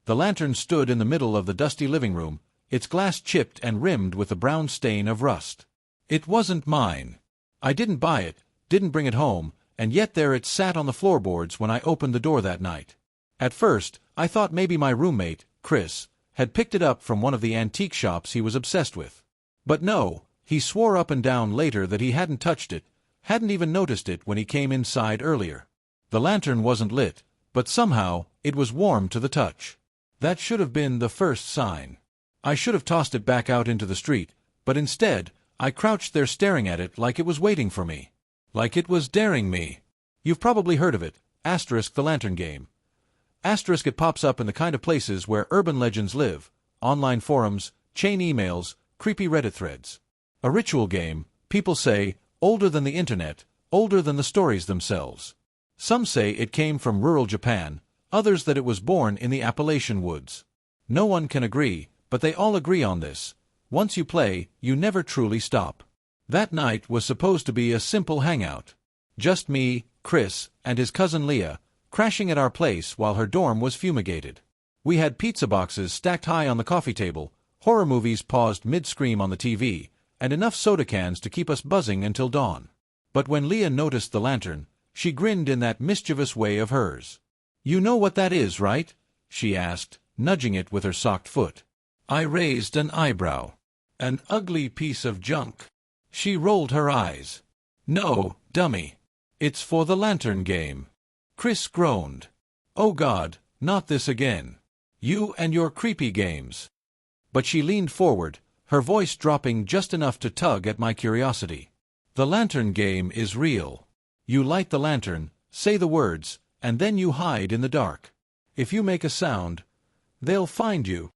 The lantern stood in the middle of the dusty living room, its glass chipped and rimmed with a brown stain of rust. It wasn't mine. I didn't buy it, didn't bring it home, and yet there it sat on the floorboards when I opened the door that night. At first, I thought maybe my roommate, Chris, had picked it up from one of the antique shops he was obsessed with. But no, he swore up and down later that he hadn't touched it, hadn't even noticed it when he came inside earlier. The lantern wasn't lit, but somehow, it was warm to the touch. That should have been the first sign. I should have tossed it back out into the street, but instead, I crouched there staring at it like it was waiting for me. Like it was daring me. You've probably heard of it, Asterisk the Lantern Game. Asterisk it pops up in the kind of places where urban legends live, online forums, chain emails, creepy Reddit threads. A ritual game, people say, older than the internet, older than the stories themselves. Some say it came from rural Japan, others that it was born in the Appalachian woods. No one can agree, but they all agree on this. Once you play, you never truly stop. That night was supposed to be a simple hangout. Just me, Chris, and his cousin Leah, crashing at our place while her dorm was fumigated. We had pizza boxes stacked high on the coffee table, horror movies paused mid-scream on the TV, and enough soda cans to keep us buzzing until dawn. But when Leah noticed the lantern, she grinned in that mischievous way of hers. "You know what that is, right?" she asked, nudging it with her socked foot. I raised an eyebrow. "An ugly piece of junk." She rolled her eyes. "No, dummy. It's for the lantern game." Chris groaned. "Oh God, not this again. You and your creepy games." But she leaned forward, her voice dropping just enough to tug at my curiosity. "The lantern game is real. You light the lantern, say the words, and then you hide in the dark. If you make a sound, they'll find you."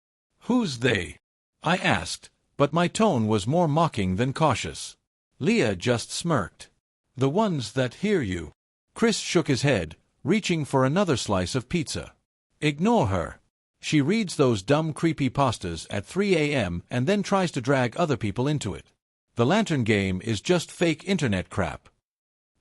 "Who's they?" I asked, but my tone was more mocking than cautious. Leah just smirked. "The ones that hear you." Chris shook his head, reaching for another slice of pizza. "Ignore her. She reads those dumb creepypastas at 3 a.m. and then tries to drag other people into it. The lantern game is just fake internet crap.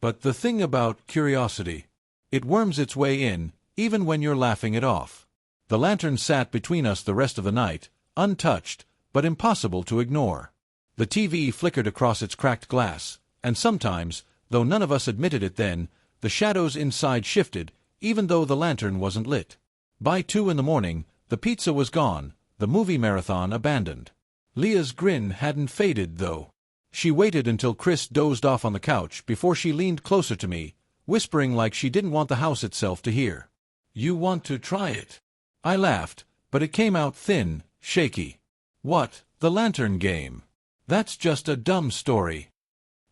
But the thing about curiosity, it worms its way in, even when you're laughing it off." The lantern sat between us the rest of the night, untouched, but impossible to ignore. The TV flickered across its cracked glass, and sometimes, though none of us admitted it then, the shadows inside shifted, even though the lantern wasn't lit. By 2 in the morning, the pizza was gone, the movie marathon abandoned. Leah's grin hadn't faded, though. She waited until Chris dozed off on the couch before she leaned closer to me, whispering like she didn't want the house itself to hear. "You want to try it?" I laughed, but it came out thin, shaky. "What, the lantern game? That's just a dumb story."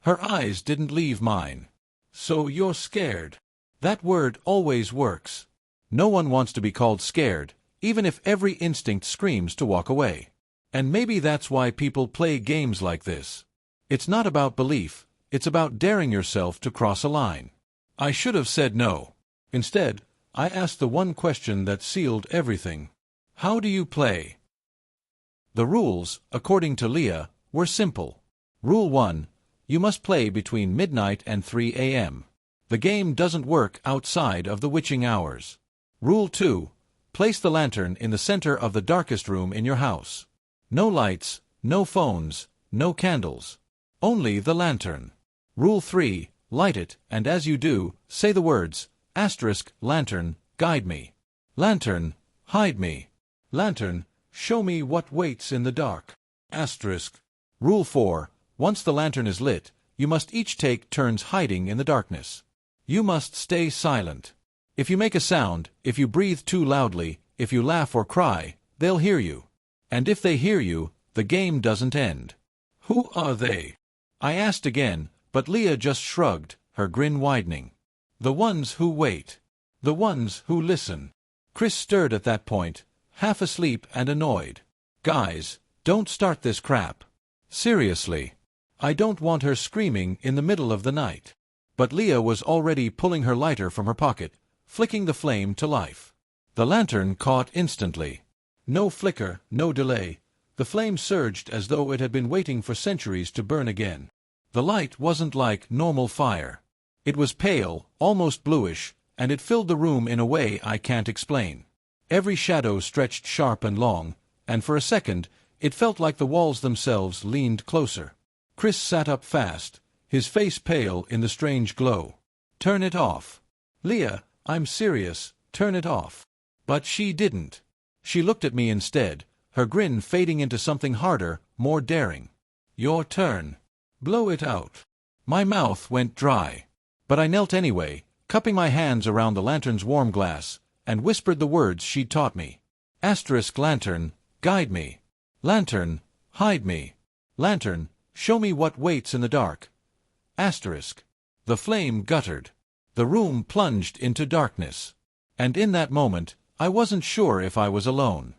Her eyes didn't leave mine. "So you're scared?" That word always works. No one wants to be called scared, even if every instinct screams to walk away. And maybe that's why people play games like this. It's not about belief, it's about daring yourself to cross a line. I should have said no. Instead, I asked the one question that sealed everything. "How do you play?" The rules, according to Leah, were simple. Rule 1. You must play between midnight and 3 a.m. The game doesn't work outside of the witching hours. Rule 2. Place the lantern in the center of the darkest room in your house. No lights, no phones, no candles. Only the lantern. Rule 3. Light it, and as you do, say the words, asterisk, lantern, guide me. Lantern, hide me. Lantern, show me what waits in the dark. Asterisk. Rule 4. Once the lantern is lit, you must each take turns hiding in the darkness. You must stay silent. If you make a sound, if you breathe too loudly, if you laugh or cry, they'll hear you. And if they hear you, the game doesn't end. "Who are they?" I asked again, but Leah just shrugged, her grin widening. "The ones who wait. The ones who listen." Chris stirred at that point, half asleep and annoyed. "Guys, don't start this crap. Seriously. I don't want her screaming in the middle of the night." But Leah was already pulling her lighter from her pocket, flicking the flame to life. The lantern caught instantly. No flicker, no delay. The flame surged as though it had been waiting for centuries to burn again. The light wasn't like normal fire. It was pale, almost bluish, and it filled the room in a way I can't explain. Every shadow stretched sharp and long, and for a second, it felt like the walls themselves leaned closer. Chris sat up fast, his face pale in the strange glow. "Turn it off. Leah, I'm serious, turn it off." But she didn't. She looked at me instead, her grin fading into something harder, more daring. "Your turn. Blow it out." My mouth went dry. But I knelt anyway, cupping my hands around the lantern's warm glass, and whispered the words she'd taught me. Asterisk lantern, guide me. Lantern, hide me. Lantern, show me what waits in the dark. Asterisk. The flame guttered. The room plunged into darkness. And in that moment, I wasn't sure if I was alone.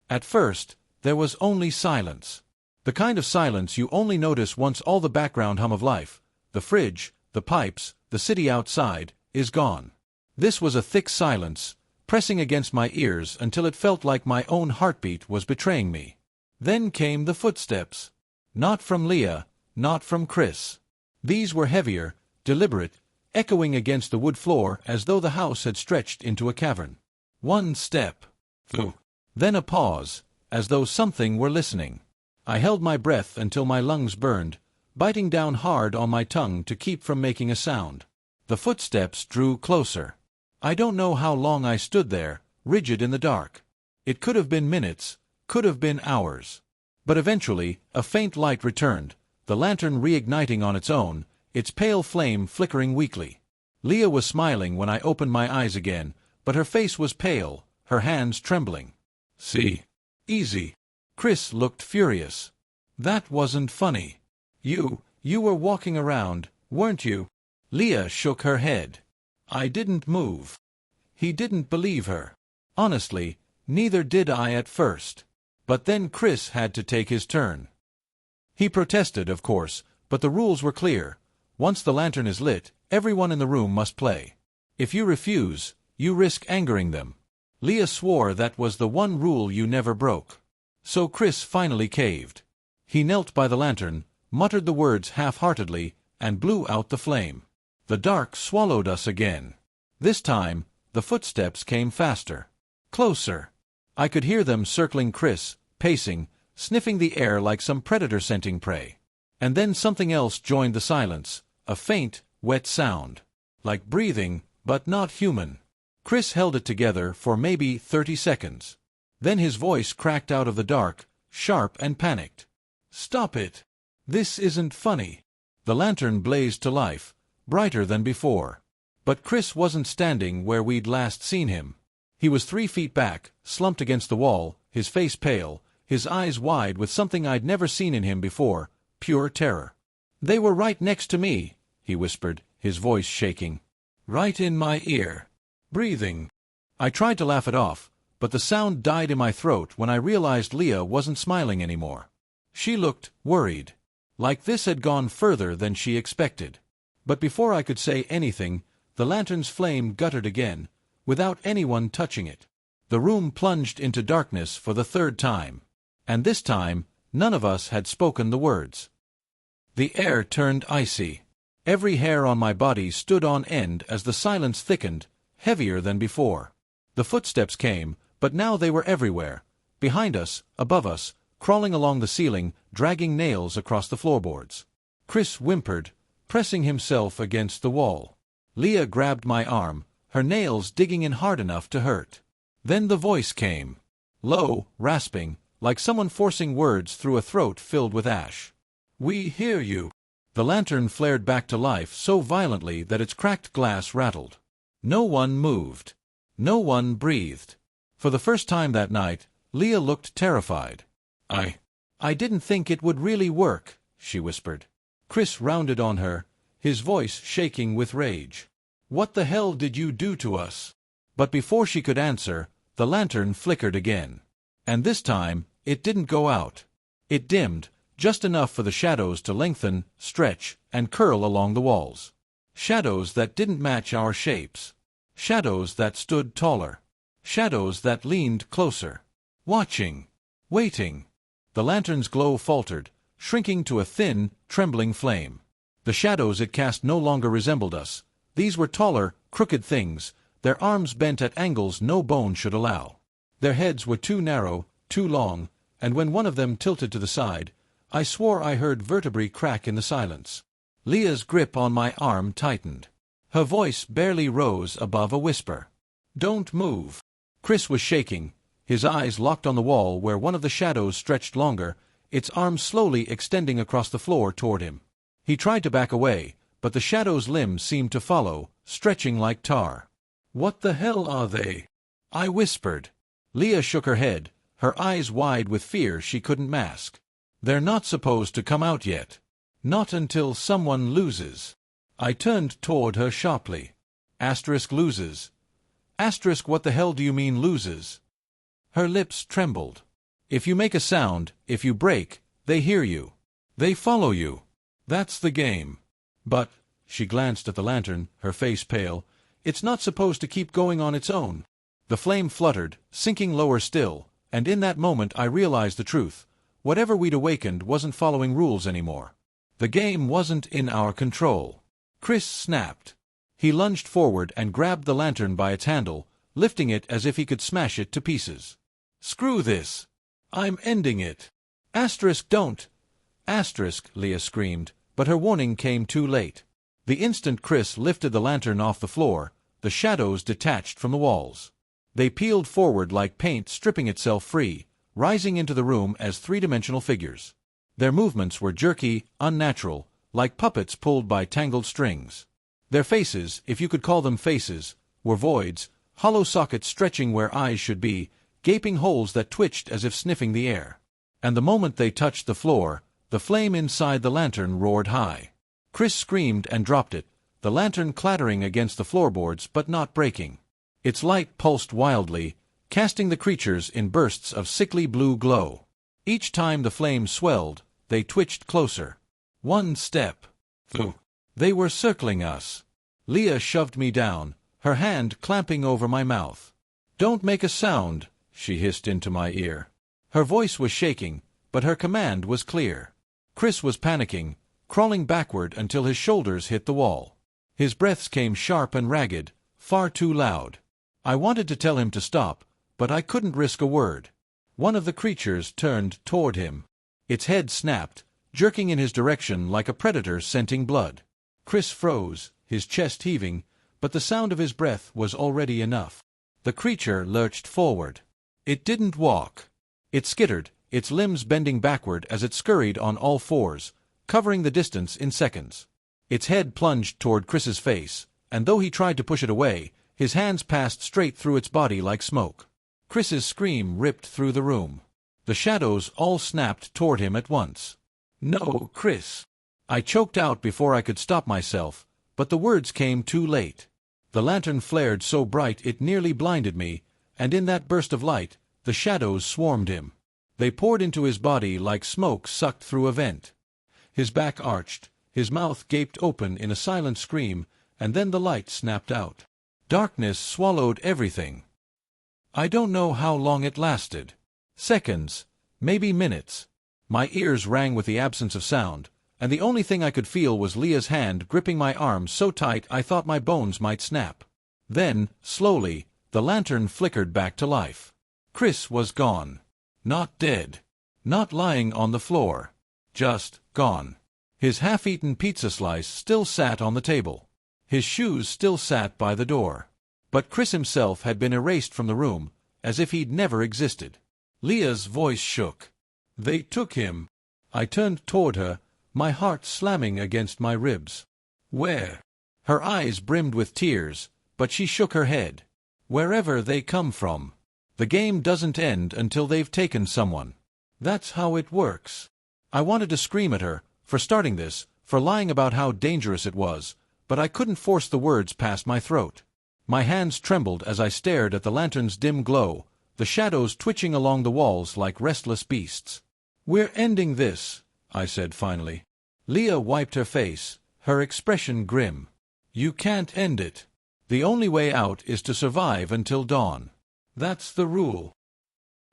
At first, there was only silence. The kind of silence you only notice once all the background hum of life, the fridge, the pipes, the city outside, is gone. This was a thick silence, pressing against my ears until it felt like my own heartbeat was betraying me. Then came the footsteps. Not from Leah, not from Chris. These were heavier, deliberate, echoing against the wood floor as though the house had stretched into a cavern. One step. Through. Then a pause, as though something were listening. I held my breath until my lungs burned, biting down hard on my tongue to keep from making a sound. The footsteps drew closer. I don't know how long I stood there, rigid in the dark. It could have been minutes, could have been hours. But eventually, a faint light returned, the lantern reigniting on its own, its pale flame flickering weakly. Leah was smiling when I opened my eyes again, but her face was pale, her hands trembling. "See? Easy." Chris looked furious. "That wasn't funny. You were walking around, weren't you?" Leah shook her head. "I didn't move." He didn't believe her. Honestly, neither did I at first. But then Chris had to take his turn. He protested, of course, but the rules were clear. Once the lantern is lit, everyone in the room must play. If you refuse, you risk angering them. Leah swore that was the one rule you never broke. So Chris finally caved. He knelt by the lantern, muttered the words half-heartedly, and blew out the flame. The dark swallowed us again. This time, the footsteps came faster. Closer. I could hear them circling Chris, pacing, sniffing the air like some predator scenting prey. And then something else joined the silence, a faint, wet sound. Like breathing, but not human. Chris held it together for maybe 30 seconds. Then his voice cracked out of the dark, sharp and panicked. "Stop it! This isn't funny." The lantern blazed to life, brighter than before. But Chris wasn't standing where we'd last seen him. He was 3 feet back, slumped against the wall, his face pale, his eyes wide with something I'd never seen in him before, pure terror. "They were right next to me," he whispered, his voice shaking. "Right in my ear. Breathing." I tried to laugh it off, but the sound died in my throat when I realized Leah wasn't smiling anymore. She looked worried. Like this had gone further than she expected. But before I could say anything, the lantern's flame guttered again, without anyone touching it. The room plunged into darkness for the 3rd time. And this time, none of us had spoken the words. The air turned icy. Every hair on my body stood on end as the silence thickened, heavier than before. The footsteps came, but now they were everywhere. Behind us, above us, crawling along the ceiling, dragging nails across the floorboards. Chris whimpered, pressing himself against the wall. Leah grabbed my arm, her nails digging in hard enough to hurt. Then the voice came. Low, rasping, like someone forcing words through a throat filled with ash. "We hear you." The lantern flared back to life so violently that its cracked glass rattled. No one moved. No one breathed. For the first time that night, Leah looked terrified. I didn't think it would really work," she whispered. Chris rounded on her, his voice shaking with rage. "What the hell did you do to us?" But before she could answer, the lantern flickered again. And this time, it didn't go out. It dimmed, just enough for the shadows to lengthen, stretch, and curl along the walls. Shadows that didn't match our shapes. Shadows that stood taller. Shadows that leaned closer. Watching. Waiting. The lantern's glow faltered, shrinking to a thin, trembling flame. The shadows it cast no longer resembled us. These were taller, crooked things, their arms bent at angles no bone should allow. Their heads were too narrow, too long, and when one of them tilted to the side, I swore I heard vertebrae crack in the silence. Leah's grip on my arm tightened. Her voice barely rose above a whisper. "Don't move." Chris was shaking, his eyes locked on the wall where one of the shadows stretched longer, its arms slowly extending across the floor toward him. He tried to back away, but the shadow's limbs seemed to follow, stretching like tar. "What the hell are they?" I whispered. Leah shook her head, her eyes wide with fear she couldn't mask. "They're not supposed to come out yet. Not until someone loses." I turned toward her sharply. Loses. What the hell do you mean loses? Her lips trembled. "If you make a sound, if you break, they hear you. They follow you. That's the game. But," she glanced at the lantern, her face pale, "it's not supposed to keep going on its own." The flame fluttered, sinking lower still, and in that moment I realized the truth. Whatever we'd awakened wasn't following rules anymore. The game wasn't in our control. Chris snapped. He lunged forward and grabbed the lantern by its handle, lifting it as if he could smash it to pieces. "Screw this! I'm ending it!" Don't! Leah screamed, but her warning came too late. The instant Chris lifted the lantern off the floor, the shadows detached from the walls. They peeled forward like paint stripping itself free, rising into the room as three-dimensional figures. Their movements were jerky, unnatural, like puppets pulled by tangled strings. Their faces, if you could call them faces, were voids, hollow sockets stretching where eyes should be, gaping holes that twitched as if sniffing the air. And the moment they touched the floor, the flame inside the lantern roared high. Chris screamed and dropped it, the lantern clattering against the floorboards but not breaking. Its light pulsed wildly, casting the creatures in bursts of sickly blue glow. Each time the flame swelled, they twitched closer. One step. They were circling us. Leah shoved me down, her hand clamping over my mouth. "Don't make a sound," she hissed into my ear. Her voice was shaking, but her command was clear. Chris was panicking, crawling backward until his shoulders hit the wall. His breaths came sharp and ragged, far too loud. I wanted to tell him to stop, but I couldn't risk a word. One of the creatures turned toward him. Its head snapped, jerking in his direction like a predator scenting blood. Chris froze, his chest heaving, but the sound of his breath was already enough. The creature lurched forward. It didn't walk. It skittered, its limbs bending backward as it scurried on all fours, covering the distance in seconds. Its head plunged toward Chris's face, and though he tried to push it away, his hands passed straight through its body like smoke. Chris's scream ripped through the room. The shadows all snapped toward him at once. "No, Chris!" I choked out before I could stop myself, but the words came too late. The lantern flared so bright it nearly blinded me, and in that burst of light, the shadows swarmed him. They poured into his body like smoke sucked through a vent. His back arched, his mouth gaped open in a silent scream, and then the light snapped out. Darkness swallowed everything. I don't know how long it lasted. Seconds, maybe minutes. My ears rang with the absence of sound, and the only thing I could feel was Leah's hand gripping my arm so tight I thought my bones might snap. Then, slowly, the lantern flickered back to life. Chris was gone. Not dead. Not lying on the floor. Just gone. His half-eaten pizza slice still sat on the table. His shoes still sat by the door. But Chris himself had been erased from the room, as if he'd never existed. Leah's voice shook. "They took him." I turned toward her, my heart slamming against my ribs. "Where?" Her eyes brimmed with tears, but she shook her head. "Wherever they come from. The game doesn't end until they've taken someone. That's how it works." I wanted to scream at her, for starting this, for lying about how dangerous it was, but I couldn't force the words past my throat. My hands trembled as I stared at the lantern's dim glow, the shadows twitching along the walls like restless beasts. "We're ending this," I said finally. Leah wiped her face, her expression grim. "You can't end it. The only way out is to survive until dawn. That's the rule."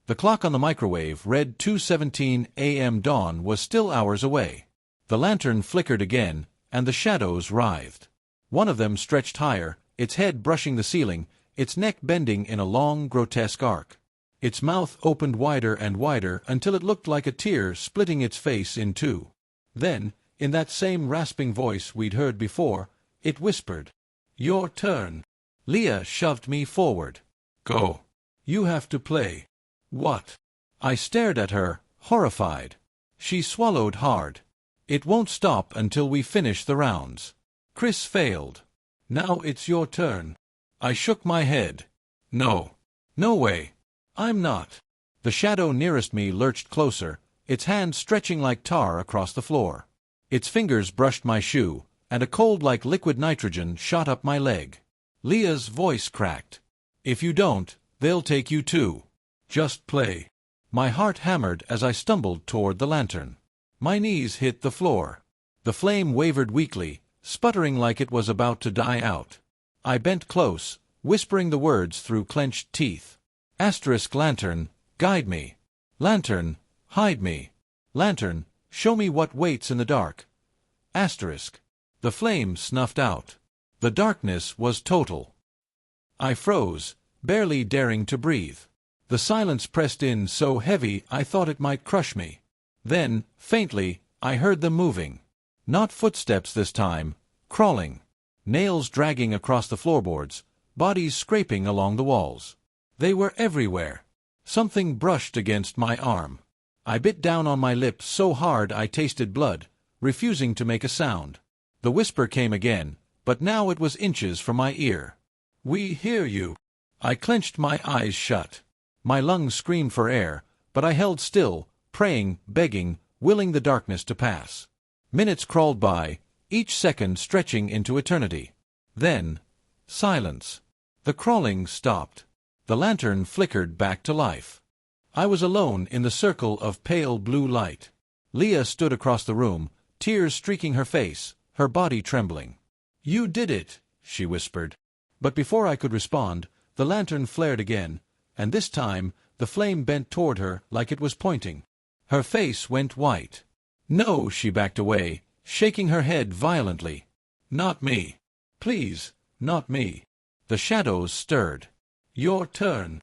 The clock on the microwave read 2:17 a.m. Dawn was still hours away. The lantern flickered again, and the shadows writhed. One of them stretched higher, its head brushing the ceiling, its neck bending in a long, grotesque arc. Its mouth opened wider and wider until it looked like a tear splitting its face in two. Then, in that same rasping voice we'd heard before, it whispered, "Your turn." Leah shoved me forward. "Go. You have to play." "What?" I stared at her, horrified. She swallowed hard. "It won't stop until we finish the rounds." Chris failed. "Now it's your turn." I shook my head. "No. No way. I'm not." The shadow nearest me lurched closer, its hand stretching like tar across the floor. Its fingers brushed my shoe, and a cold like liquid nitrogen shot up my leg. Leah's voice cracked. "If you don't, they'll take you too. Just play." My heart hammered as I stumbled toward the lantern. My knees hit the floor. The flame wavered weakly, sputtering like it was about to die out. I bent close, whispering the words through clenched teeth. Lantern, guide me. Lantern, hide me. Lantern, show me what waits in the dark. The flame snuffed out. The darkness was total. I froze, barely daring to breathe. The silence pressed in so heavy I thought it might crush me. Then, faintly, I heard them moving. Not footsteps this time, crawling. Nails dragging across the floorboards, bodies scraping along the walls. They were everywhere. Something brushed against my arm. I bit down on my lips so hard I tasted blood, refusing to make a sound. The whisper came again, but now it was inches from my ear. "We hear you." I clenched my eyes shut. My lungs screamed for air, but I held still, praying, begging, willing the darkness to pass. Minutes crawled by, each second stretching into eternity. Then, silence. The crawling stopped. The lantern flickered back to life. I was alone in the circle of pale blue light. Leah stood across the room, tears streaking her face, her body trembling. "You did it," she whispered. But before I could respond, the lantern flared again, and this time the flame bent toward her like it was pointing. Her face went white. "No," she backed away, shaking her head violently. "Not me. Please, not me." The shadows stirred. "Your turn."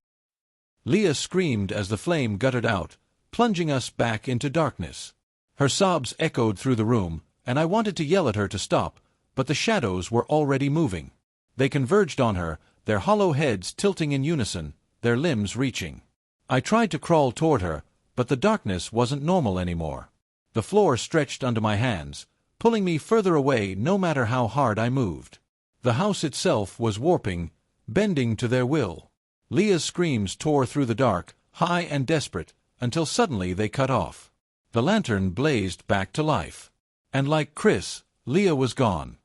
Leah screamed as the flame guttered out, plunging us back into darkness. Her sobs echoed through the room, and I wanted to yell at her to stop, but the shadows were already moving. They converged on her, their hollow heads tilting in unison, their limbs reaching. I tried to crawl toward her, but the darkness wasn't normal anymore. The floor stretched under my hands, pulling me further away no matter how hard I moved. The house itself was warping, bending to their will. Leah's screams tore through the dark, high and desperate, until suddenly they cut off. The lantern blazed back to life. And like Chris, Leah was gone.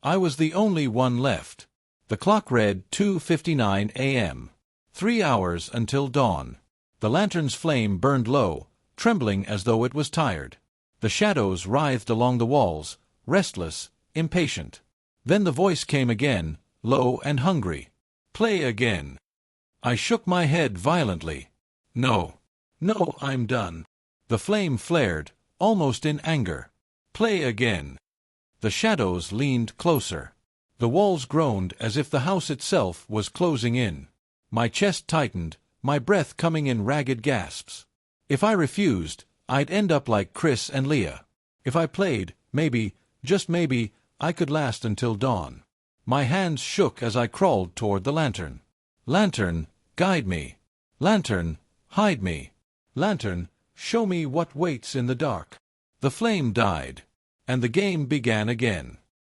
I was the only one left. The clock read 2:59 a.m. 3 hours until dawn. The lantern's flame burned low, trembling as though it was tired. The shadows writhed along the walls, restless, impatient. Then the voice came again, low and hungry. "Play again." I shook my head violently. "No. No, I'm done." The flame flared, almost in anger. "Play again." The shadows leaned closer. The walls groaned as if the house itself was closing in. My chest tightened, my breath coming in ragged gasps. If I refused, I'd end up like Chris and Leah. If I played, maybe, just maybe, I could last until dawn. My hands shook as I crawled toward the lantern. "Lantern, guide me. Lantern, hide me. Lantern, show me what waits in the dark." The flame died, and the game began again.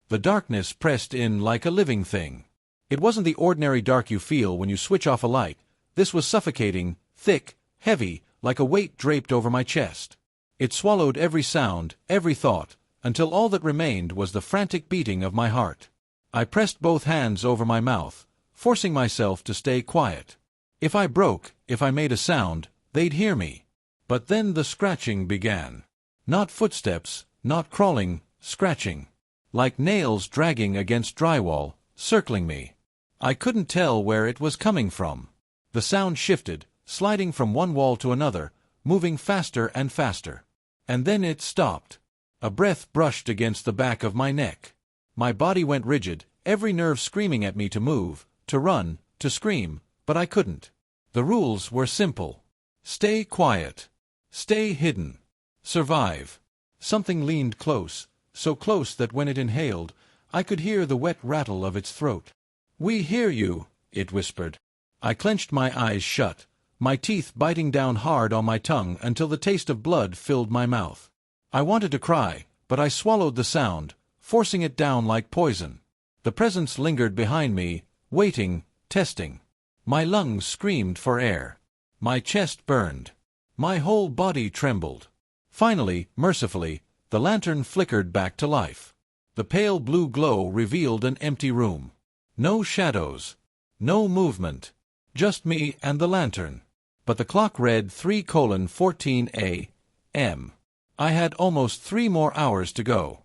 The darkness pressed in like a living thing. It wasn't the ordinary dark you feel when you switch off a light. This was suffocating, thick, heavy, like a weight draped over my chest. It swallowed every sound, every thought, until all that remained was the frantic beating of my heart. I pressed both hands over my mouth, forcing myself to stay quiet. If I broke, if I made a sound, they'd hear me. But then the scratching began. Not footsteps, not crawling, scratching. Like nails dragging against drywall, circling me. I couldn't tell where it was coming from. The sound shifted, sliding from one wall to another, moving faster and faster. And then it stopped. A breath brushed against the back of my neck. My body went rigid, every nerve screaming at me to move, to run, to scream, but I couldn't. The rules were simple. Stay quiet. Stay hidden. Survive. Something leaned close, so close that when it inhaled, I could hear the wet rattle of its throat. "We hear you," it whispered. I clenched my eyes shut, my teeth biting down hard on my tongue until the taste of blood filled my mouth. I wanted to cry, but I swallowed the sound, forcing it down like poison. The presence lingered behind me, waiting, testing. My lungs screamed for air. My chest burned. My whole body trembled. Finally, mercifully, the lantern flickered back to life. The pale blue glow revealed an empty room. No shadows. No movement. Just me and the lantern. But the clock read 3:14 a.m. I had almost 3 more hours to go.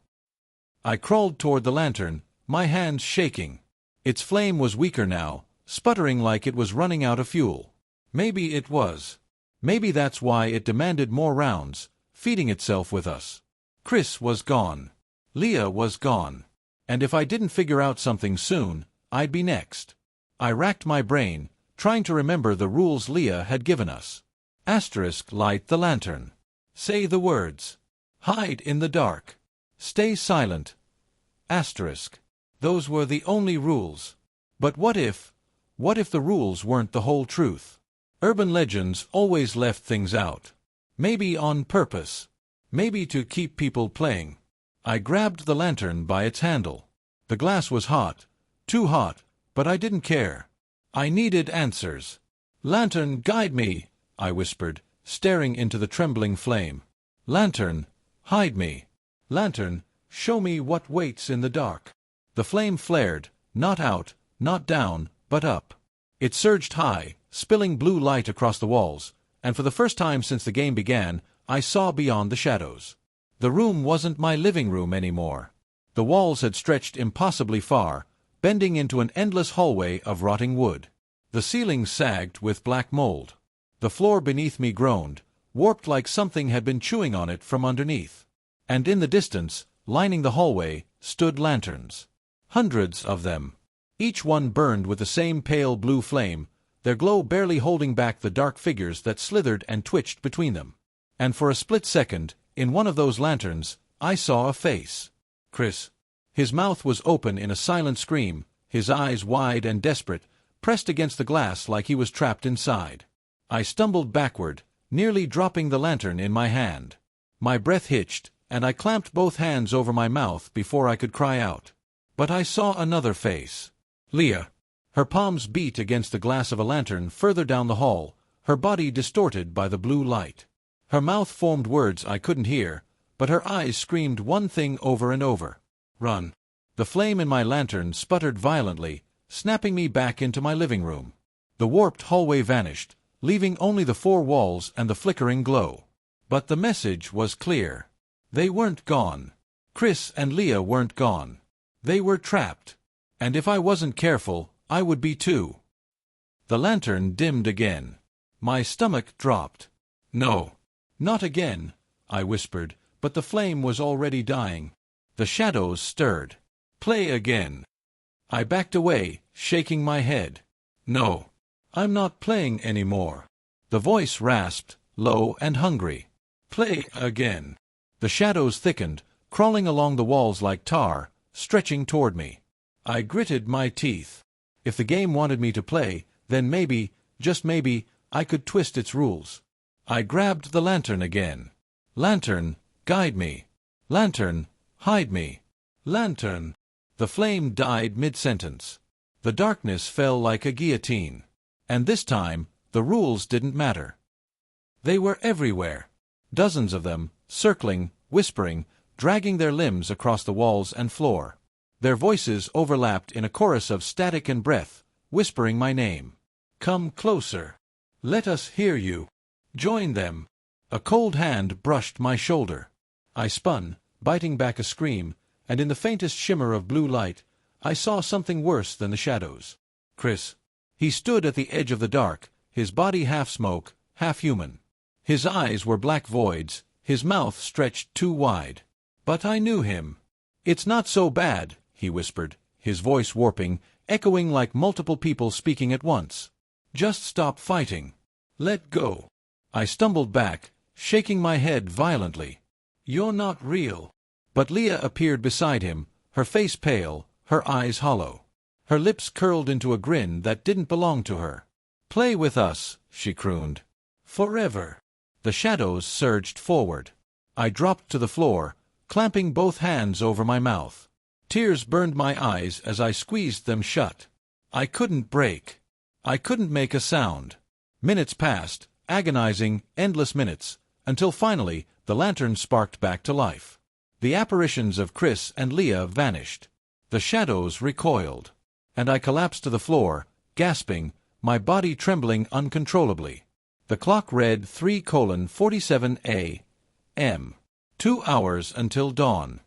I crawled toward the lantern, my hands shaking. Its flame was weaker now, sputtering like it was running out of fuel. Maybe it was. Maybe that's why it demanded more rounds, feeding itself with us. Chris was gone. Leah was gone. And if I didn't figure out something soon, I'd be next. I racked my brain, trying to remember the rules Leah had given us. Asterisk, light the lantern. Say the words. Hide in the dark. Stay silent. Asterisk. Those were the only rules. But what if the rules weren't the whole truth? Urban legends always left things out. Maybe on purpose. Maybe to keep people playing. I grabbed the lantern by its handle. The glass was hot. Too hot, but I didn't care. I needed answers. "Lantern, guide me," I whispered, staring into the trembling flame. "Lantern, hide me. Lantern, show me what waits in the dark." The flame flared, not out, not down, but up. It surged high, spilling blue light across the walls, and for the first time since the game began, I saw beyond the shadows. The room wasn't my living room anymore. The walls had stretched impossibly far, bending into an endless hallway of rotting wood. The ceiling sagged with black mold. The floor beneath me groaned, warped like something had been chewing on it from underneath. And in the distance, lining the hallway, stood lanterns. Hundreds of them. Each one burned with the same pale blue flame, their glow barely holding back the dark figures that slithered and twitched between them. And for a split second, in one of those lanterns, I saw a face. Chris. His mouth was open in a silent scream, his eyes wide and desperate, pressed against the glass like he was trapped inside. I stumbled backward, nearly dropping the lantern in my hand. My breath hitched, and I clamped both hands over my mouth before I could cry out. But I saw another face. Leah. Her palms beat against the glass of a lantern further down the hall, her body distorted by the blue light. Her mouth formed words I couldn't hear, but her eyes screamed one thing over and over. "Run." The flame in my lantern sputtered violently, snapping me back into my living room. The warped hallway vanished, leaving only the 4 walls and the flickering glow. But the message was clear. They weren't gone. Chris and Leah weren't gone. They were trapped. And if I wasn't careful, I would be too. The lantern dimmed again. My stomach dropped. "No. Not again," I whispered, but the flame was already dying. The shadows stirred. "Play again." I backed away, shaking my head. "No. I'm not playing anymore." The voice rasped, low and hungry. "Play again." The shadows thickened, crawling along the walls like tar, stretching toward me. I gritted my teeth. If the game wanted me to play, then maybe, just maybe, I could twist its rules. I grabbed the lantern again. "Lantern, guide me. Lantern, hide me. Lantern." The flame died mid-sentence. The darkness fell like a guillotine. And this time, the rules didn't matter. They were everywhere. Dozens of them, circling, whispering, dragging their limbs across the walls and floor. Their voices overlapped in a chorus of static and breath, whispering my name. "Come closer. Let us hear you. Join them." A cold hand brushed my shoulder. I spun, biting back a scream, and in the faintest shimmer of blue light, I saw something worse than the shadows. Chris. He stood at the edge of the dark, his body half smoke, half human. His eyes were black voids, his mouth stretched too wide. But I knew him. "It's not so bad," he whispered, his voice warping, echoing like multiple people speaking at once. "Just stop fighting. Let go." I stumbled back, shaking my head violently. "You're not real." But Leah appeared beside him, her face pale, her eyes hollow. Her lips curled into a grin that didn't belong to her. "Play with us," she crooned. "Forever." The shadows surged forward. I dropped to the floor, clamping both hands over my mouth. Tears burned my eyes as I squeezed them shut. I couldn't break. I couldn't make a sound. Minutes passed, agonizing, endless minutes, until finally the lantern sparked back to life. The apparitions of Chris and Leah vanished. The shadows recoiled. And I collapsed to the floor, gasping, my body trembling uncontrollably. The clock read 3:47 a.m. 2 hours until dawn.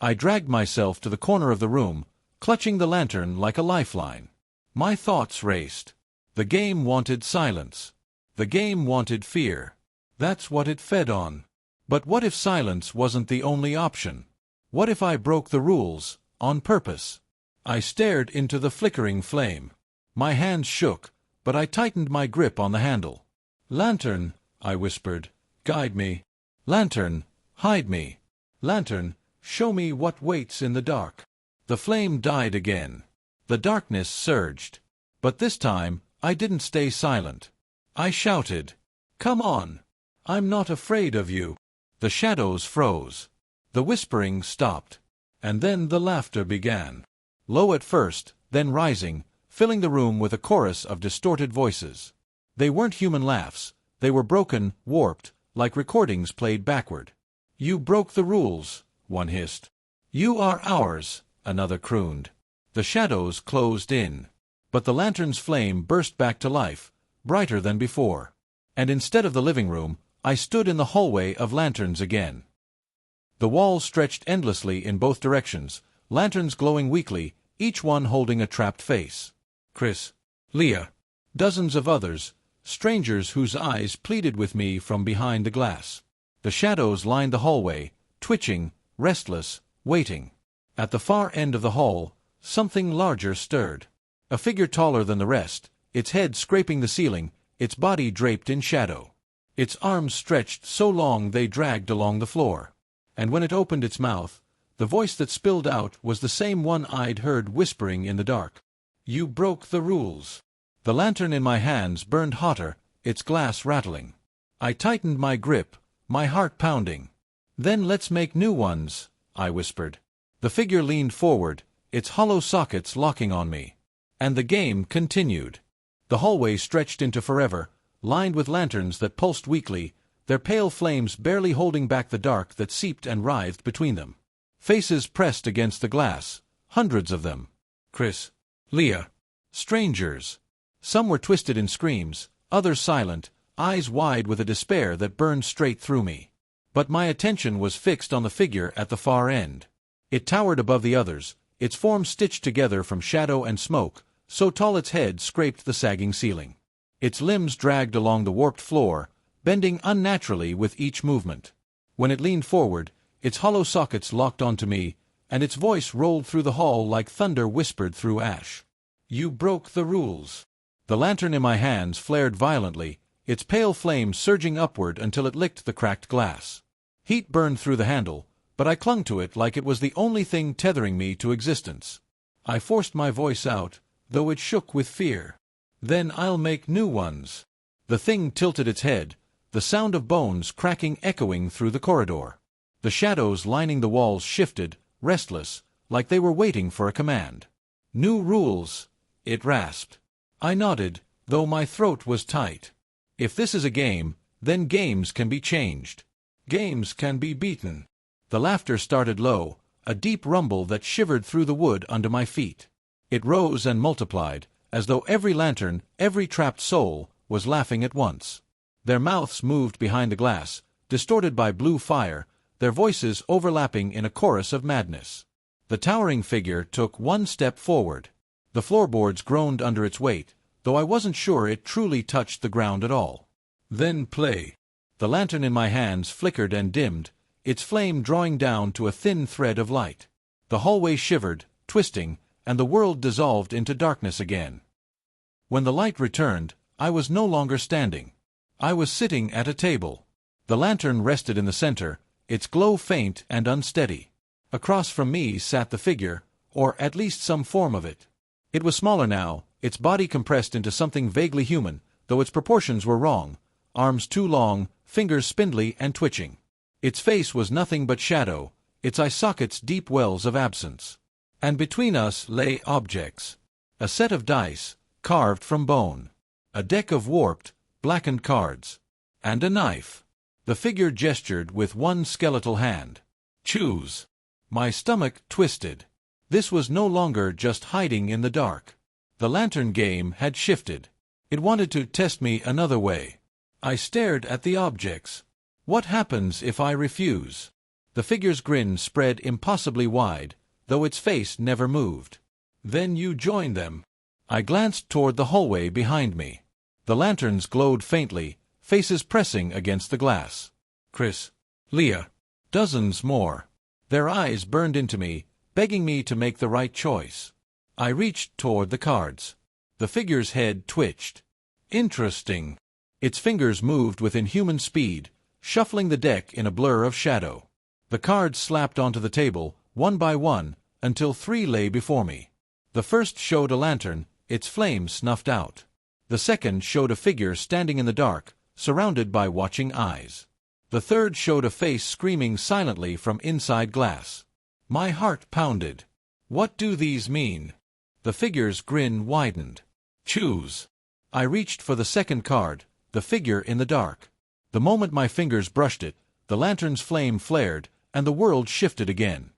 I dragged myself to the corner of the room, clutching the lantern like a lifeline. My thoughts raced. The game wanted silence. The game wanted fear. That's what it fed on. But what if silence wasn't the only option? What if I broke the rules, on purpose? I stared into the flickering flame. My hands shook, but I tightened my grip on the handle. "Lantern," I whispered, "guide me. Lantern, hide me. Lantern, show me what waits in the dark." The flame died again. The darkness surged. But this time, I didn't stay silent. I shouted, "Come on! I'm not afraid of you." The shadows froze. The whispering stopped. And then the laughter began. Low at first, then rising, filling the room with a chorus of distorted voices. They weren't human laughs. They were broken, warped, like recordings played backward. "You broke the rules," one hissed. "You are ours," another crooned. The shadows closed in. But the lantern's flame burst back to life, brighter than before. And instead of the living room, I stood in the hallway of lanterns again. The walls stretched endlessly in both directions, lanterns glowing weakly, each one holding a trapped face. Chris, Leah, dozens of others, strangers whose eyes pleaded with me from behind the glass. The shadows lined the hallway, twitching, restless, waiting. At the far end of the hall, something larger stirred. A figure taller than the rest, its head scraping the ceiling, its body draped in shadow. Its arms stretched so long they dragged along the floor. And when it opened its mouth, the voice that spilled out was the same one I'd heard whispering in the dark. "You broke the rules." The lantern in my hands burned hotter, its glass rattling. I tightened my grip, my heart pounding. "Then let's make new ones," I whispered. The figure leaned forward, its hollow sockets locking on me. And the game continued. The hallway stretched into forever, lined with lanterns that pulsed weakly, their pale flames barely holding back the dark that seeped and writhed between them. Faces pressed against the glass, hundreds of them. Chris, Leah, strangers. Some were twisted in screams, others silent, eyes wide with a despair that burned straight through me. But my attention was fixed on the figure at the far end. It towered above the others, its form stitched together from shadow and smoke, so tall its head scraped the sagging ceiling. Its limbs dragged along the warped floor, bending unnaturally with each movement. When it leaned forward, its hollow sockets locked onto me, and its voice rolled through the hall like thunder whispered through ash. "You broke the rules." The lantern in my hands flared violently, its pale flame surging upward until it licked the cracked glass. Heat burned through the handle, but I clung to it like it was the only thing tethering me to existence. I forced my voice out, though it shook with fear. "Then I'll make new ones." The thing tilted its head, the sound of bones cracking echoing through the corridor. The shadows lining the walls shifted, restless, like they were waiting for a command. "New rules," it rasped. I nodded, though my throat was tight. If this is a game, then games can be changed. Games can be beaten. The laughter started low, a deep rumble that shivered through the wood under my feet. It rose and multiplied, as though every lantern, every trapped soul, was laughing at once. Their mouths moved behind the glass, distorted by blue fire, their voices overlapping in a chorus of madness. The towering figure took one step forward. The floorboards groaned under its weight, though I wasn't sure it truly touched the ground at all. "Then play." The lantern in my hands flickered and dimmed, its flame drawing down to a thin thread of light. The hallway shivered, twisting, and the world dissolved into darkness again. When the light returned, I was no longer standing. I was sitting at a table. The lantern rested in the center, its glow faint and unsteady. Across from me sat the figure, or at least some form of it. It was smaller now, its body compressed into something vaguely human, though its proportions were wrong, arms too long, fingers spindly and twitching. Its face was nothing but shadow, its eye sockets deep wells of absence. And between us lay objects. A set of dice, carved from bone. A deck of warped, blackened cards. And a knife. The figure gestured with one skeletal hand. Choose. My stomach twisted. This was no longer just hiding in the dark. The lantern game had shifted. It wanted to test me another way. I stared at the objects. What happens if I refuse? The figure's grin spread impossibly wide, though its face never moved. Then you join them. I glanced toward the hallway behind me. The lanterns glowed faintly, faces pressing against the glass. Chris. Leah. Dozens more. Their eyes burned into me, begging me to make the right choice. I reached toward the cards. The figure's head twitched. Interesting. Its fingers moved with inhuman speed, shuffling the deck in a blur of shadow. The cards slapped onto the table, one by one, until 3 lay before me. The first showed a lantern, its flame snuffed out. The second showed a figure standing in the dark, surrounded by watching eyes. The third showed a face screaming silently from inside glass. My heart pounded. What do these mean? The figure's grin widened. Choose. I reached for the second card, the figure in the dark. The moment my fingers brushed it, the lantern's flame flared, and the world shifted again.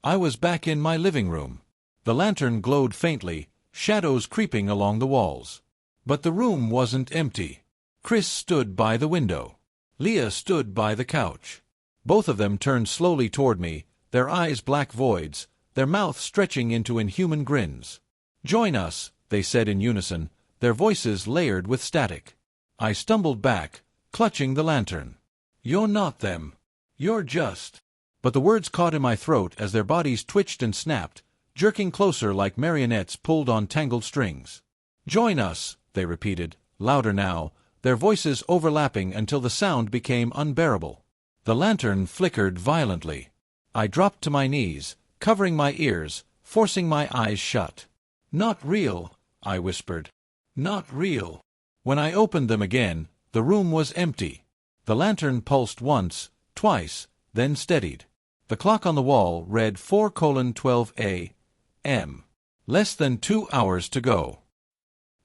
I was back in my living room. The lantern glowed faintly, shadows creeping along the walls. But the room wasn't empty. Chris stood by the window. Leah stood by the couch. Both of them turned slowly toward me, their eyes black voids, their mouths stretching into inhuman grins. Join us, they said in unison, their voices layered with static. I stumbled back, clutching the lantern. You're not them. You're just... But the words caught in my throat as their bodies twitched and snapped, jerking closer like marionettes pulled on tangled strings. Join us, they repeated, louder now, their voices overlapping until the sound became unbearable. The lantern flickered violently. I dropped to my knees, covering my ears, forcing my eyes shut. Not real, I whispered. Not real. When I opened them again, the room was empty. The lantern pulsed once, twice, then steadied. The clock on the wall read 4:12 a.m. Less than 2 hours to go.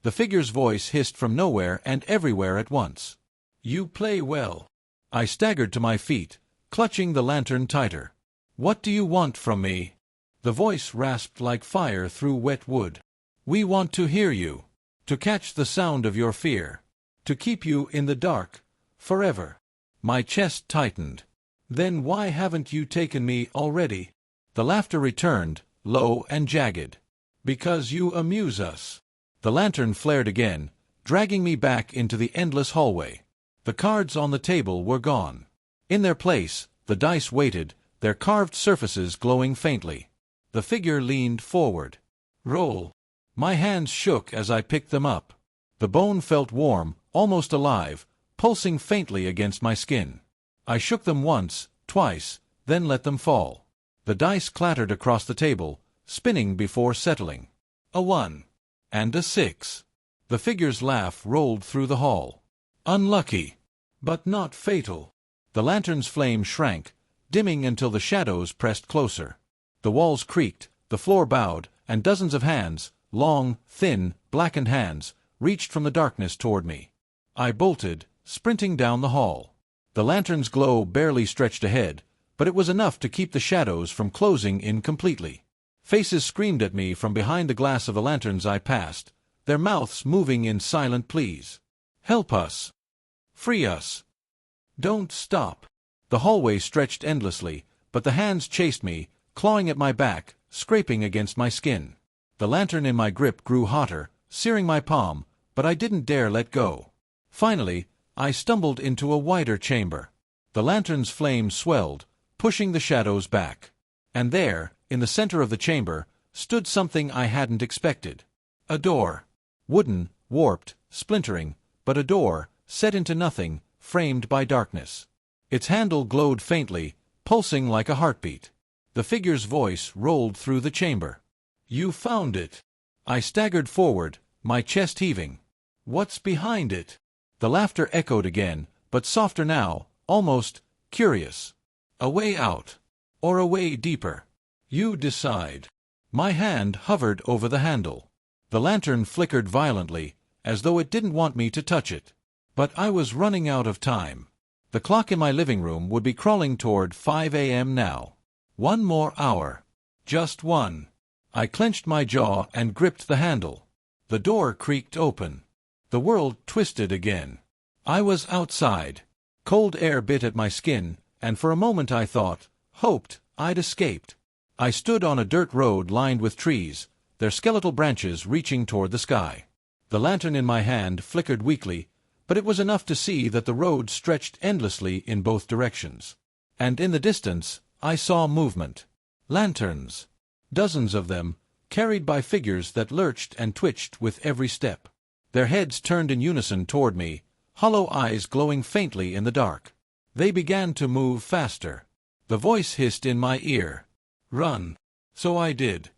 The figure's voice hissed from nowhere and everywhere at once. You play well. I staggered to my feet, clutching the lantern tighter. What do you want from me? The voice rasped like fire through wet wood. We want to hear you. To catch the sound of your fear. To keep you in the dark. Forever. My chest tightened. Then why haven't you taken me already? The laughter returned, low and jagged. Because you amuse us. The lantern flared again, dragging me back into the endless hallway. The cards on the table were gone. In their place, the dice waited, their carved surfaces glowing faintly. The figure leaned forward. Roll. My hands shook as I picked them up. The bone felt warm, almost alive, pulsing faintly against my skin. I shook them once, twice, then let them fall. The dice clattered across the table, spinning before settling. A 1. And a 6. The figure's laugh rolled through the hall. Unlucky. But not fatal. The lantern's flame shrank, dimming until the shadows pressed closer. The walls creaked, the floor bowed, and dozens of hands, long, thin, blackened hands, reached from the darkness toward me. I bolted, sprinting down the hall. The lantern's glow barely stretched ahead, but it was enough to keep the shadows from closing in completely. Faces screamed at me from behind the glass of the lanterns I passed, their mouths moving in silent pleas. Help us. Free us. Don't stop. The hallway stretched endlessly, but the hands chased me, clawing at my back, scraping against my skin. The lantern in my grip grew hotter, searing my palm, but I didn't dare let go. Finally, I stumbled into a wider chamber. The lantern's flame swelled, pushing the shadows back. And there, in the center of the chamber, stood something I hadn't expected. A door. Wooden, warped, splintering, but a door, set into nothing, framed by darkness. Its handle glowed faintly, pulsing like a heartbeat. The figure's voice rolled through the chamber. "You found it." I staggered forward, my chest heaving. "What's behind it?" The laughter echoed again, but softer now, almost curious. "A way out. Or a way deeper. You decide." My hand hovered over the handle. The lantern flickered violently, as though it didn't want me to touch it. But I was running out of time. The clock in my living room would be crawling toward 5 a.m. now. One more hour. Just one. I clenched my jaw and gripped the handle. The door creaked open. The world twisted again. I was outside. Cold air bit at my skin, and for a moment I hoped, I'd escaped. I stood on a dirt road lined with trees, their skeletal branches reaching toward the sky. The lantern in my hand flickered weakly, but it was enough to see that the road stretched endlessly in both directions. And in the distance, I saw movement. Lanterns. Dozens of them, carried by figures that lurched and twitched with every step. Their heads turned in unison toward me, hollow eyes glowing faintly in the dark. They began to move faster. The voice hissed in my ear. "Run." So I did.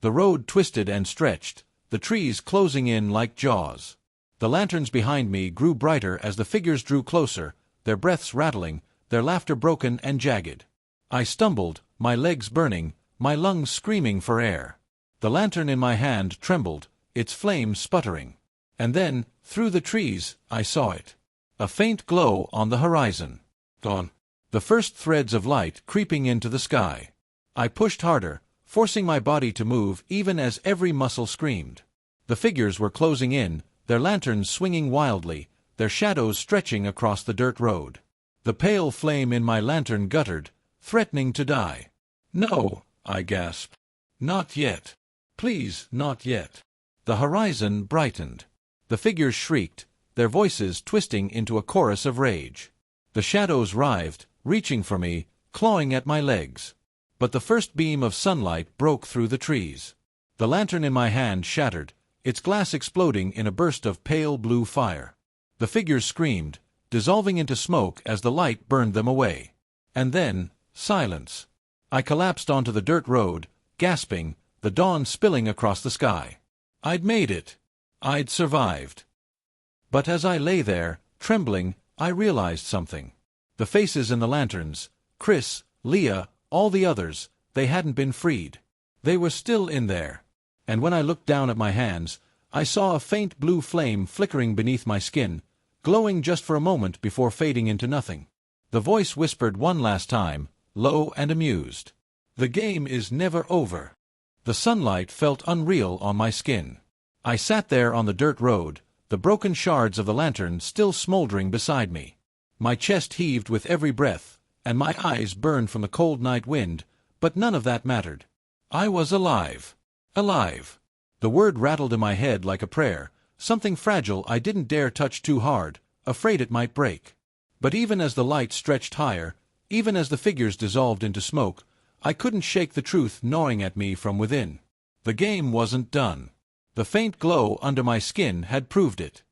The road twisted and stretched, the trees closing in like jaws. The lanterns behind me grew brighter as the figures drew closer, their breaths rattling, their laughter broken and jagged. I stumbled, my legs burning, my lungs screaming for air. The lantern in my hand trembled, its flame sputtering. And then, through the trees, I saw it. A faint glow on the horizon. Dawn. The first threads of light creeping into the sky. I pushed harder, forcing my body to move even as every muscle screamed. The figures were closing in, their lanterns swinging wildly, their shadows stretching across the dirt road. The pale flame in my lantern guttered, threatening to die. "No," I gasped. "Not yet. Please, not yet." The horizon brightened. The figures shrieked, their voices twisting into a chorus of rage. The shadows writhed, reaching for me, clawing at my legs. But the first beam of sunlight broke through the trees. The lantern in my hand shattered, its glass exploding in a burst of pale blue fire. The figures screamed, dissolving into smoke as the light burned them away. And then, silence. I collapsed onto the dirt road, gasping, the dawn spilling across the sky. I'd made it. I'd survived. But as I lay there, trembling, I realized something. The faces in the lanterns, Chris, Leah, all the others, they hadn't been freed. They were still in there. And when I looked down at my hands, I saw a faint blue flame flickering beneath my skin, glowing just for a moment before fading into nothing. The voice whispered one last time, low and amused. "The game is never over." The sunlight felt unreal on my skin. I sat there on the dirt road, the broken shards of the lantern still smoldering beside me. My chest heaved with every breath, and my eyes burned from the cold night wind, but none of that mattered. I was alive. Alive. The word rattled in my head like a prayer, something fragile I didn't dare touch too hard, afraid it might break. But even as the light stretched higher, even as the figures dissolved into smoke, I couldn't shake the truth gnawing at me from within. The game wasn't done. The faint glow under my skin had proved it.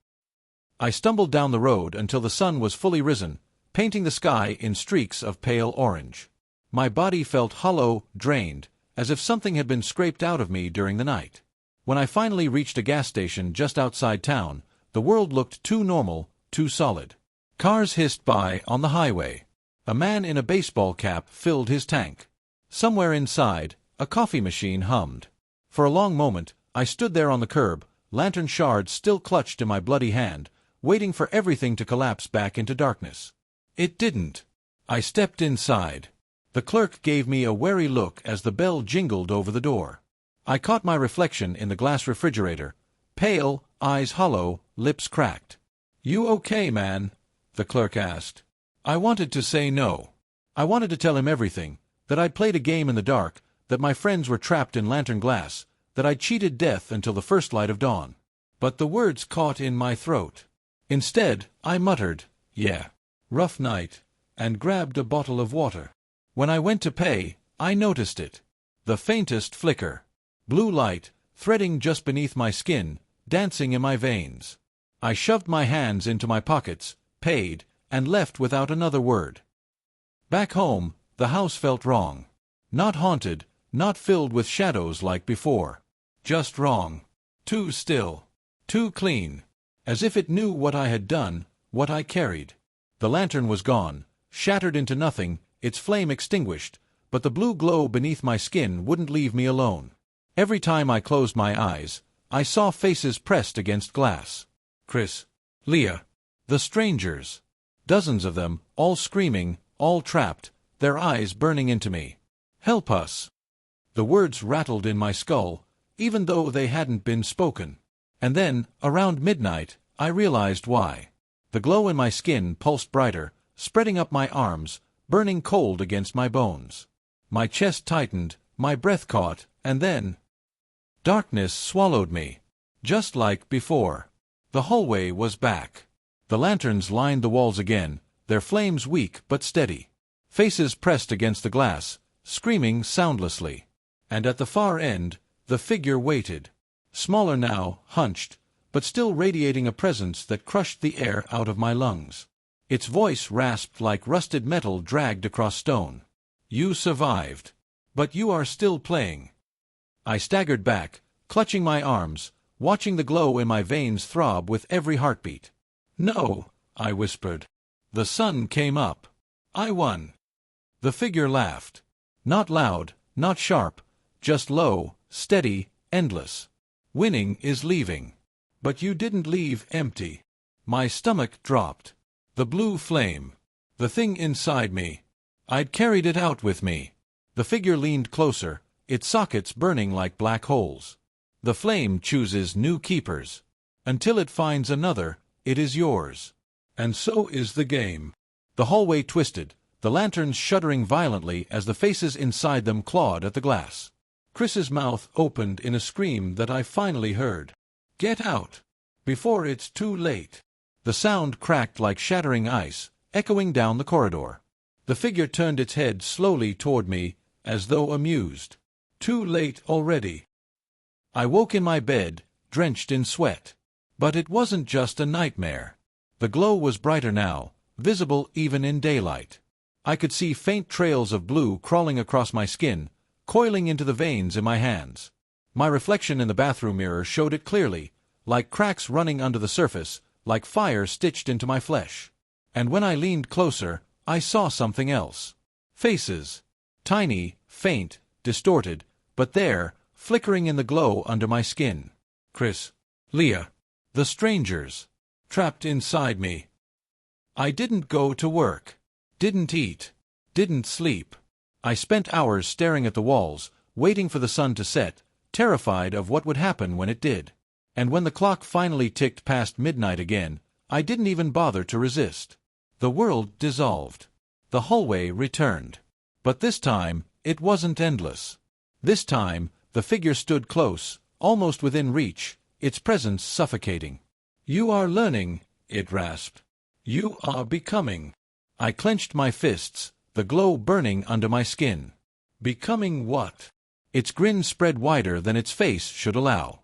I stumbled down the road until the sun was fully risen, painting the sky in streaks of pale orange. My body felt hollow, drained, as if something had been scraped out of me during the night. When I finally reached a gas station just outside town, the world looked too normal, too solid. Cars hissed by on the highway. A man in a baseball cap filled his tank. Somewhere inside, a coffee machine hummed. For a long moment, I stood there on the curb, lantern shards still clutched in my bloody hand, waiting for everything to collapse back into darkness. It didn't. I stepped inside. The clerk gave me a wary look as the bell jingled over the door. I caught my reflection in the glass refrigerator, pale, eyes hollow, lips cracked. "You okay, man?" the clerk asked. I wanted to say no. I wanted to tell him everything, that I'd played a game in the dark, that my friends were trapped in lantern glass, that I'd cheated death until the first light of dawn. But the words caught in my throat. Instead, I muttered, "Yeah, rough night," and grabbed a bottle of water. When I went to pay, I noticed it. The faintest flicker. Blue light, threading just beneath my skin, dancing in my veins. I shoved my hands into my pockets, paid, and left without another word. Back home, the house felt wrong. Not haunted, not filled with shadows like before. Just wrong. Too still. Too clean. As if it knew what I had done, what I carried. The lantern was gone, shattered into nothing, its flame extinguished, but the blue glow beneath my skin wouldn't leave me alone. Every time I closed my eyes, I saw faces pressed against glass. Chris. Leah. The strangers. Dozens of them, all screaming, all trapped, their eyes burning into me. Help us. The words rattled in my skull, even though they hadn't been spoken. And then, around midnight, I realized why. The glow in my skin pulsed brighter, spreading up my arms, burning cold against my bones. My chest tightened, my breath caught, and then darkness swallowed me. Just like before. The hallway was back. The lanterns lined the walls again, their flames weak but steady. Faces pressed against the glass, screaming soundlessly. And at the far end, the figure waited. Smaller now, hunched, but still radiating a presence that crushed the air out of my lungs. Its voice rasped like rusted metal dragged across stone. You survived. But you are still playing. I staggered back, clutching my arms, watching the glow in my veins throb with every heartbeat. No, I whispered. The sun came up. I won. The figure laughed. Not loud, not sharp, just low, steady, endless. Winning is leaving. But you didn't leave empty. My stomach dropped. The blue flame. The thing inside me. I'd carried it out with me. The figure leaned closer, its sockets burning like black holes. The flame chooses new keepers. Until it finds another, it is yours. And so is the game. The hallway twisted, the lanterns shuddering violently as the faces inside them clawed at the glass. Chris's mouth opened in a scream that I finally heard. Get out! Before it's too late. The sound cracked like shattering ice, echoing down the corridor. The figure turned its head slowly toward me, as though amused. Too late already. I woke in my bed, drenched in sweat. But it wasn't just a nightmare. The glow was brighter now, visible even in daylight. I could see faint trails of blue crawling across my skin, coiling into the veins in my hands. My reflection in the bathroom mirror showed it clearly, like cracks running under the surface, like fire stitched into my flesh. And when I leaned closer, I saw something else. Faces. Tiny, faint, distorted, but there, flickering in the glow under my skin. Chris. Leah. The strangers. Trapped inside me. I didn't go to work. Didn't eat. Didn't sleep. I spent hours staring at the walls, waiting for the sun to set, terrified of what would happen when it did. And when the clock finally ticked past midnight again, I didn't even bother to resist. The world dissolved. The hallway returned. But this time, it wasn't endless. This time, the figure stood close, almost within reach, its presence suffocating. You are learning, it rasped. You are becoming. I clenched my fists, the glow burning under my skin. Becoming what? Its grin spread wider than its face should allow.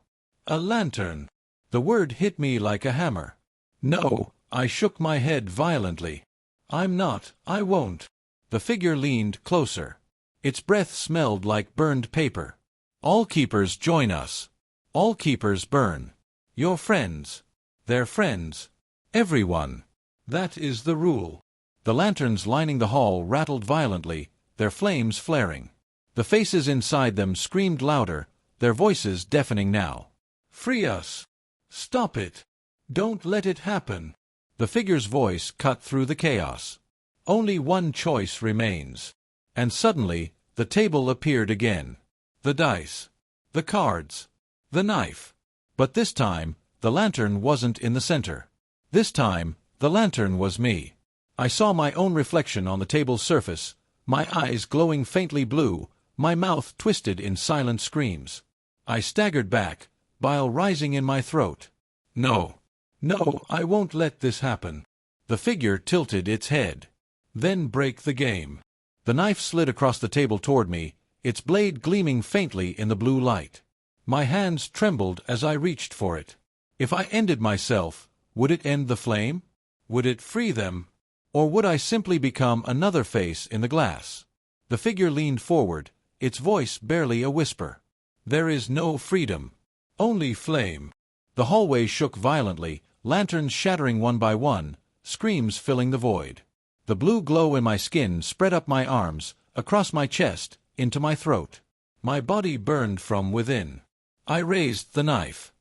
A lantern. The word hit me like a hammer. No, I shook my head violently. I'm not, I won't. The figure leaned closer. Its breath smelled like burned paper. All keepers join us. All keepers burn. Your friends. Their friends. Everyone. That is the rule. The lanterns lining the hall rattled violently, their flames flaring. The faces inside them screamed louder, their voices deafening now. Free us. Stop it. Don't let it happen. The figure's voice cut through the chaos. Only one choice remains. And suddenly, the table appeared again. The dice. The cards. The knife. But this time, the lantern wasn't in the center. This time, the lantern was me. I saw my own reflection on the table's surface, my eyes glowing faintly blue, my mouth twisted in silent screams. I staggered back, bile rising in my throat. No. No, I won't let this happen. The figure tilted its head. Then break the game. The knife slid across the table toward me, its blade gleaming faintly in the blue light. My hands trembled as I reached for it. If I ended myself, would it end the flame? Would it free them? Or would I simply become another face in the glass? The figure leaned forward, its voice barely a whisper. There is no freedom. Only flame. The hallway shook violently, lanterns shattering one by one, screams filling the void. The blue glow in my skin spread up my arms, across my chest, into my throat. My body burned from within. I raised the knife.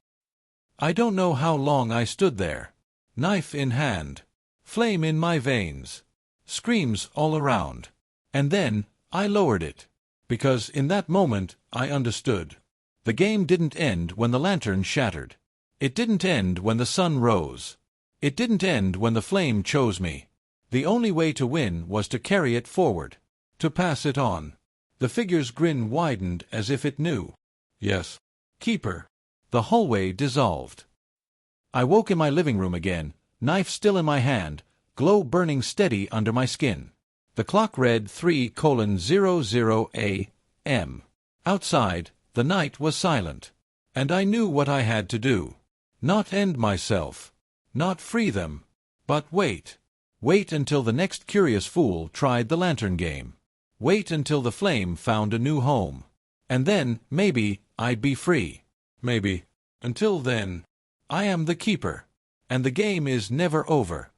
I don't know how long I stood there, knife in hand, flame in my veins, screams all around. And then I lowered it, because in that moment I understood. The game didn't end when the lantern shattered. It didn't end when the sun rose. It didn't end when the flame chose me. The only way to win was to carry it forward, to pass it on. The figure's grin widened as if it knew. Yes, Keeper. The hallway dissolved. I woke in my living room again, knife still in my hand, glow burning steady under my skin. The clock read 3:00 a.m. Outside, the night was silent. And I knew what I had to do. Not end myself. Not free them. But wait. Wait until the next curious fool tried the lantern game. Wait until the flame found a new home. And then, maybe, I'd be free. Maybe. Until then, I am the Keeper. And the game is never over.